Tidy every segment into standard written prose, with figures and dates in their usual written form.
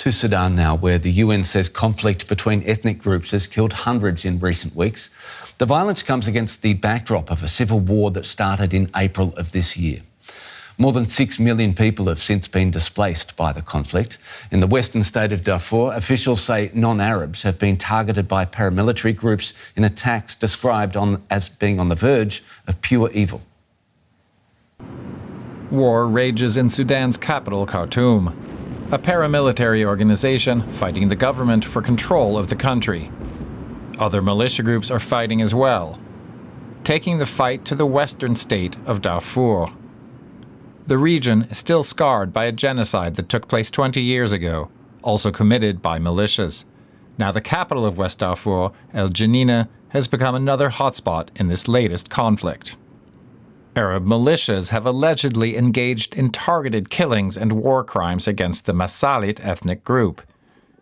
To Sudan now, where the UN says conflict between ethnic groups has killed hundreds in recent weeks. The violence comes against the backdrop of a civil war that started in April of this year. More than 6 million people have since been displaced by the conflict. In the western state of Darfur, officials say non-Arabs have been targeted by paramilitary groups in attacks described as being on the verge of pure evil. War rages in Sudan's capital, Khartoum, a paramilitary organization fighting the government for control of the country. Other militia groups are fighting as well, taking the fight to the western state of Darfur. The region is still scarred by a genocide that took place 20 years ago, also committed by militias. Now the capital of West Darfur, El Janina, has become another hotspot in this latest conflict. Arab militias have allegedly engaged in targeted killings and war crimes against the Masalit ethnic group.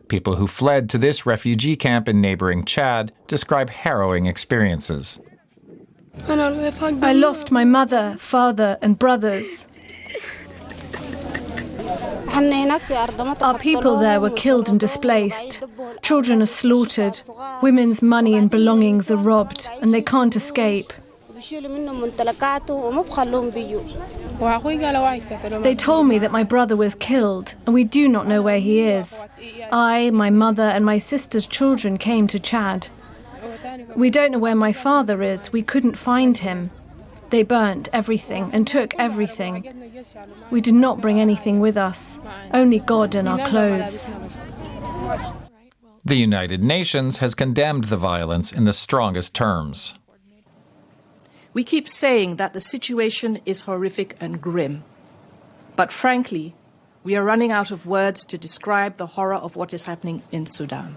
People who fled to this refugee camp in neighbouring Chad describe harrowing experiences. I lost my mother, father and brothers. Our people there were killed and displaced. Children are slaughtered. Women's money and belongings are robbed, and they can't escape. They told me that my brother was killed, and we do not know where he is. I, my mother and my sister's children came to Chad. We don't know where my father is. We couldn't find him. They burnt everything and took everything. We did not bring anything with us, only God and our clothes. The United Nations has condemned the violence in the strongest terms. We keep saying that the situation is horrific and grim. But frankly, we are running out of words to describe the horror of what is happening in Sudan.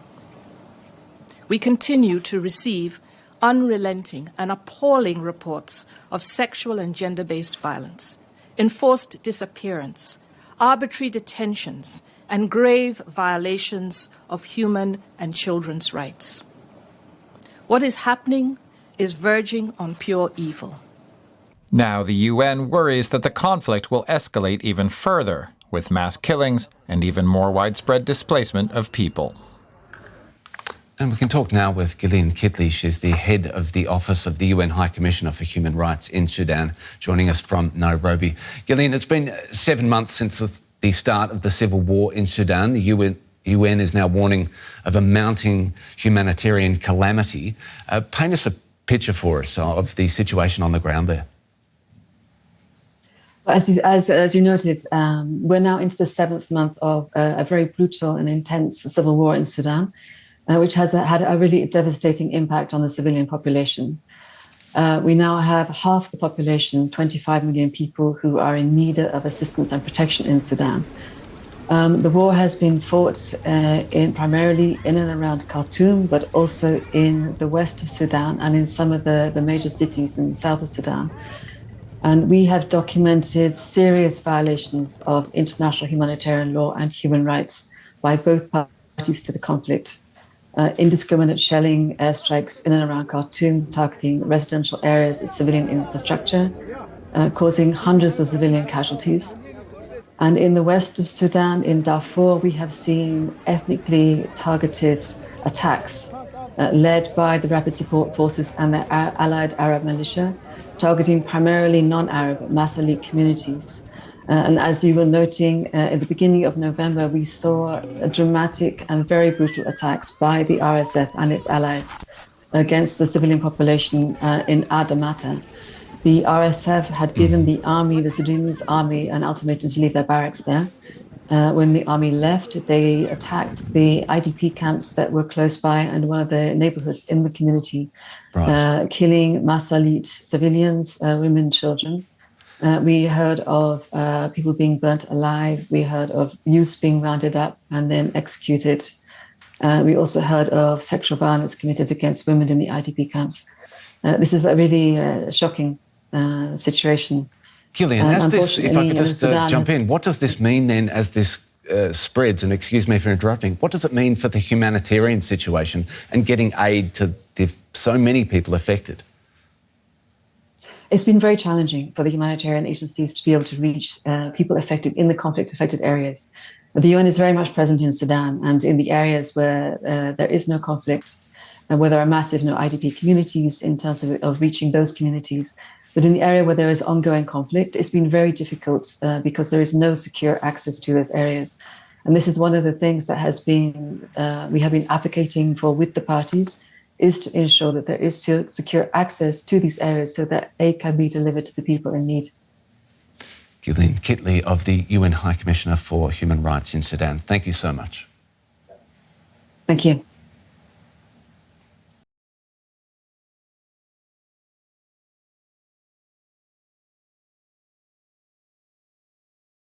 We continue to receive unrelenting and appalling reports of sexual and gender-based violence, enforced disappearance, arbitrary detentions, and grave violations of human and children's rights. What is happening is verging on pure evil. Now the UN worries that the conflict will escalate even further, with mass killings and even more widespread displacement of people. And we can talk now with Gillian Kitley. She's the head of the Office of the UN High Commissioner for Human Rights in Sudan, joining us from Nairobi. Gillian, it's been 7 months since the start of the civil war in Sudan. The UN is now warning of a mounting humanitarian calamity. Paint us a picture for us of the situation on the ground there. As you noted, we're now into the 7th month of a very brutal and intense civil war in Sudan, which has had a really devastating impact on the civilian population. We now have half the population, 25 million people, who are in need of assistance and protection in Sudan. The war has been fought primarily in and around Khartoum, but also in the west of Sudan and in some of the major cities in the south of Sudan. And we have documented serious violations of international humanitarian law and human rights by both parties to the conflict. Indiscriminate shelling, airstrikes in and around Khartoum, targeting residential areas and civilian infrastructure, causing hundreds of civilian casualties. And in the west of Sudan, in Darfur, we have seen ethnically targeted attacks led by the Rapid Support Forces and the allied Arab militia, targeting primarily non-Arab Masalit communities. And as you were noting, at the beginning of November, we saw dramatic and very brutal attacks by the RSF and its allies against the civilian population in Adamata. The RSF had given the army, the Sudanese army, an ultimatum to leave their barracks there. When the army left, they attacked the IDP camps that were close by and one of the neighborhoods in the community, right. Killing Masalit civilians, women, children. We heard of people being burnt alive. We heard of youths being rounded up and then executed. We also heard of sexual violence committed against women in the IDP camps. This is a really shocking situation. Gillian, if I could just jump in, what does this mean then as this spreads? And excuse me for interrupting. What does it mean for the humanitarian situation and getting aid to so many people affected? It's been very challenging for the humanitarian agencies to be able to reach people affected in the conflict-affected areas. The UN is very much present in Sudan and in the areas where there is no conflict, where there are massive IDP communities in terms of reaching those communities. But in the area where there is ongoing conflict, it's been very difficult because there is no secure access to those areas. And this is one of the things that has been we have been advocating for with the parties, is to ensure that there is secure access to these areas so that aid can be delivered to the people in need. Gillian Kitley of the UN High Commissioner for Human Rights in Sudan. Thank you so much. Thank you.